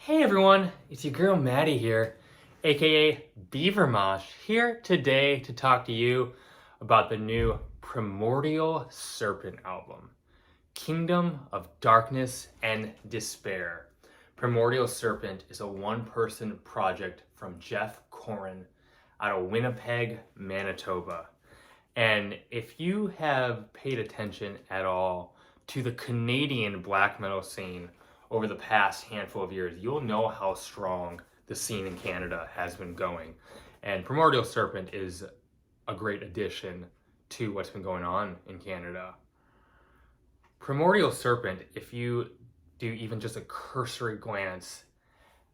Hey everyone, it's your girl Maddie here, aka Beavermosh, here today to talk to you about the new Primordial Serpent album, Kingdom of Darkness and Despair. Primordial Serpent is a one-person project from Jeff Corin out of Winnepeg, Manitoba. And if you have paid attention at all to the Canadian black metal scene over the past handful of years, you'll know how strong the scene in Canada has been going. And Primordial Serpent is a great addition to what's been going on in Canada. Primordial Serpent, if you do even just a cursory glance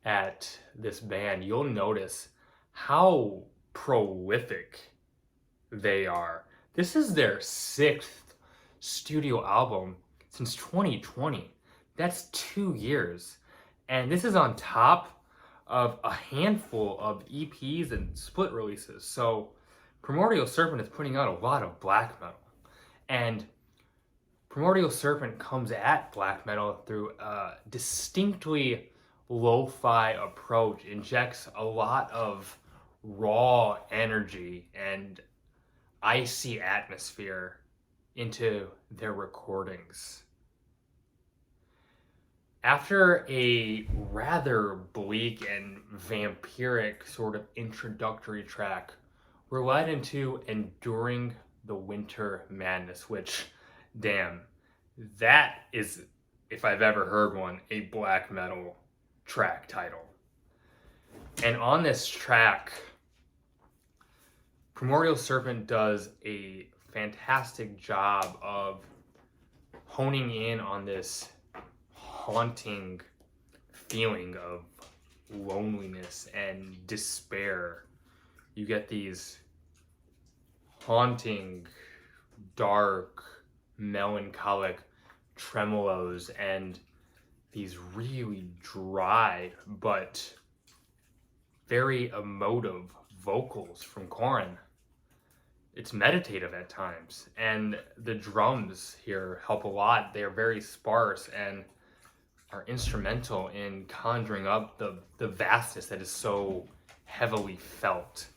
at this band, you'll notice how prolific they are. This is their sixth studio album since 2020. That's 2 years. And this is on top of a handful of EPs and split releases. So Primordial Serpent is putting out a lot of black metal. And Primordial Serpent comes at black metal through a distinctly lo-fi approach, injects a lot of raw energy and icy atmosphere into their recordings. After a rather bleak and vampiric sort of introductory track, we're led into Enduring the Winter Madness, which, damn, that is, if I've ever heard one, a black metal track title. And on this track, Primordial Serpent does a fantastic job of honing in on this haunting feeling of loneliness and despair. You get these haunting, dark, melancholic tremolos and these really dry but very emotive vocals from Corin. It's meditative at times, and the drums here help a lot. They are very sparse and are instrumental in conjuring up the vastness that is so heavily felt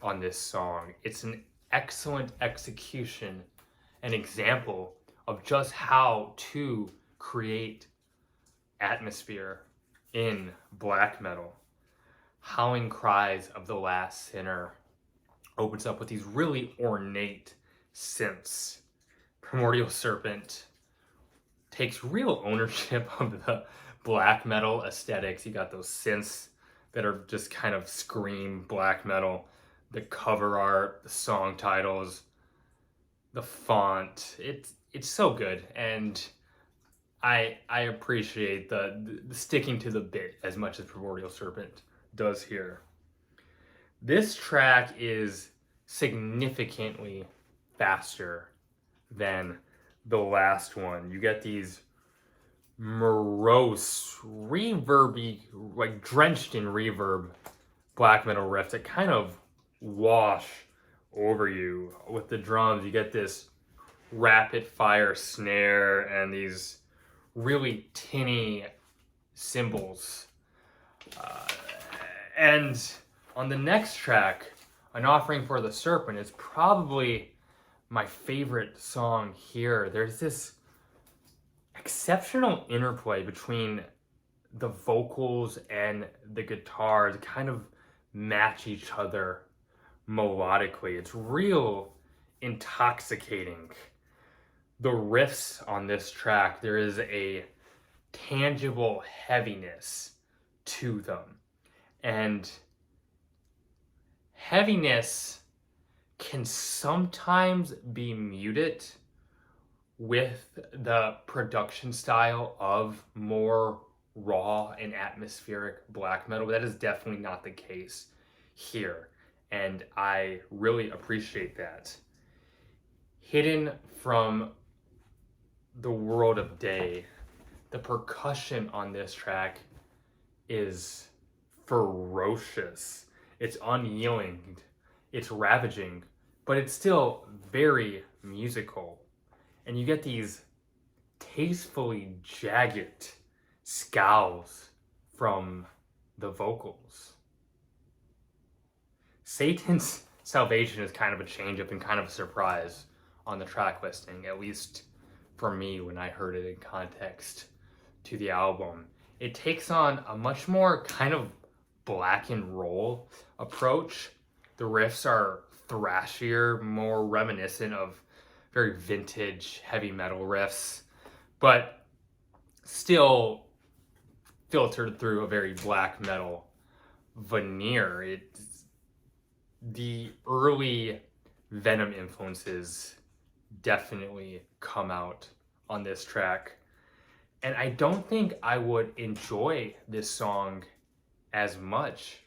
on this song. It's an excellent execution, an example of just how to create atmosphere in black metal. Howling Cries of the Last Sinner opens up with these really ornate synths. Primordial Serpent takes real ownership of the black metal aesthetics. You got those synths that are just kind of scream black metal, the cover art, the song titles, the font. It's so good, and I appreciate the sticking to the bit as much as Primordial Serpent does here. This track is significantly faster than the last one. You get these morose, reverby, like drenched in reverb black metal riffs that kind of wash over you. With the drums, you get this rapid fire snare and these really tinny cymbals. And on the next track, An Offering for the Serpent, is probably my favorite song here. There's this exceptional interplay between the vocals and the guitars, kind of match each other melodically. It's real intoxicating. The riffs on this track, there is a tangible heaviness to them. And heaviness can sometimes be muted with the production style of more raw and atmospheric black metal. That is definitely not the case here, and I really appreciate that. Hidden from the World of Day, the percussion on this track is ferocious. It's unyielding, it's ravaging, but it's still very musical. And you get these tastefully jagged scowls from the vocals. Satan's Salvation is kind of a change-up and kind of a surprise on the track listing, at least for me when I heard it in context to the album. It takes on a much more kind of black and roll approach. The riffs are thrashier, more reminiscent of very vintage heavy metal riffs, but still filtered through a very black metal veneer. The early Venom influences definitely come out on this track. And I don't think I would enjoy this song as much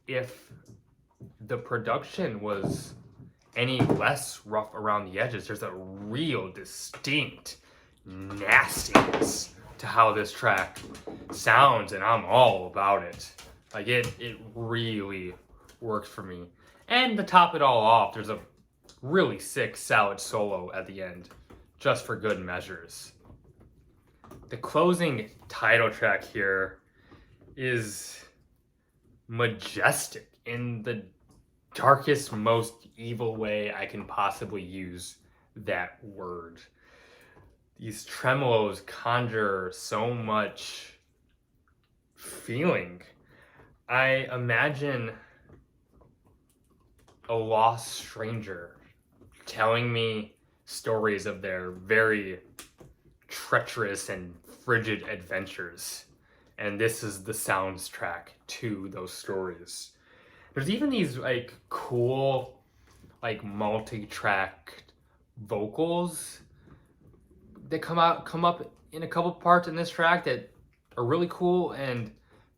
if the production was any less rough around the edges. There's a real distinct nastiness to how this track sounds, and I'm all about it. Like it really works for me. And to top it all off, there's a really sick salad solo at the end, just for good measures. The closing title track here is majestic in the darkest, most evil way I can possibly use that word. These tremolos conjure so much feeling. I imagine a lost stranger telling me stories of their very treacherous and frigid adventures. And this is the soundtrack to those stories. There's even these like cool, like multi-track vocals that come up in a couple parts in this track that are really cool and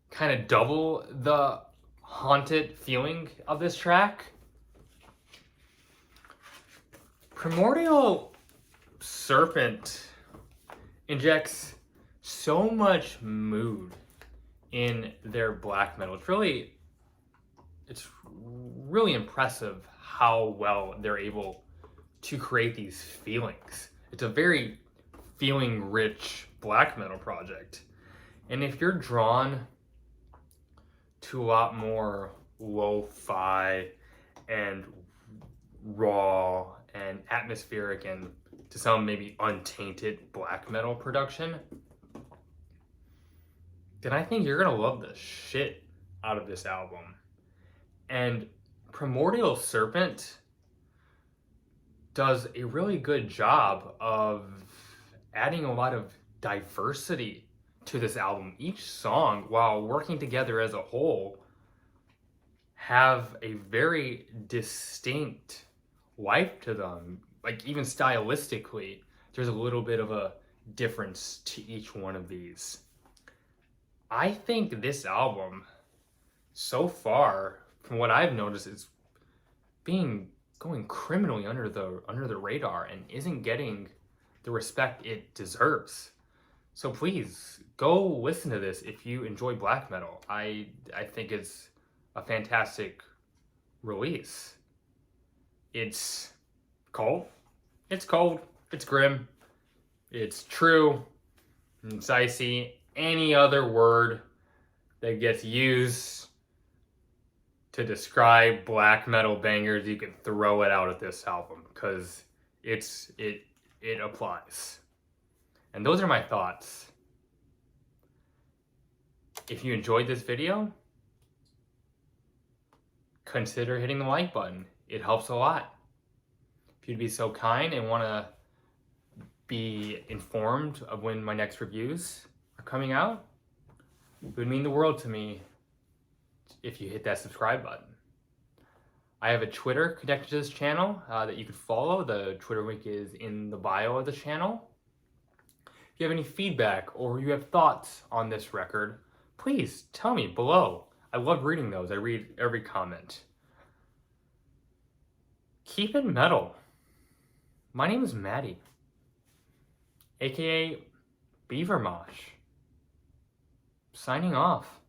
kind of double the haunted feeling of this track. Primordial Serpent injects so much mood in their black metal. It's really impressive how well they're able to create these feelings. It's a very feeling-rich black metal project. And if you're drawn to a lot more lo-fi and raw and atmospheric and to some maybe untainted black metal production, then I think you're gonna love the shit out of this album. And Primordial Serpent does a really good job of adding a lot of diversity to this album. Each song, while working together as a whole, have a very distinct life to them. Like even stylistically, there's a little bit of a difference to each one of these. I think this album, so far, from what I've noticed, is going criminally under the radar and isn't getting the respect it deserves. So please go listen to this if you enjoy black metal. I think it's a fantastic release. It's cold. It's grim. It's true. It's icy. Any other word that gets used to describe black metal bangers, you can throw it out at this album because it applies. And those are my thoughts. If you enjoyed this video, consider hitting the like button. It helps a lot. If you'd be so kind and want to be informed of when my next reviews are coming out, it would mean the world to me if you hit that subscribe button. I have a Twitter connected to this channel that you could follow. The Twitter link is in the bio of the channel. If you have any feedback or you have thoughts on this record, please tell me below. I love reading those. I read every comment. Keep it metal. My name is Maddie, aka Beaver Mosh. Signing off.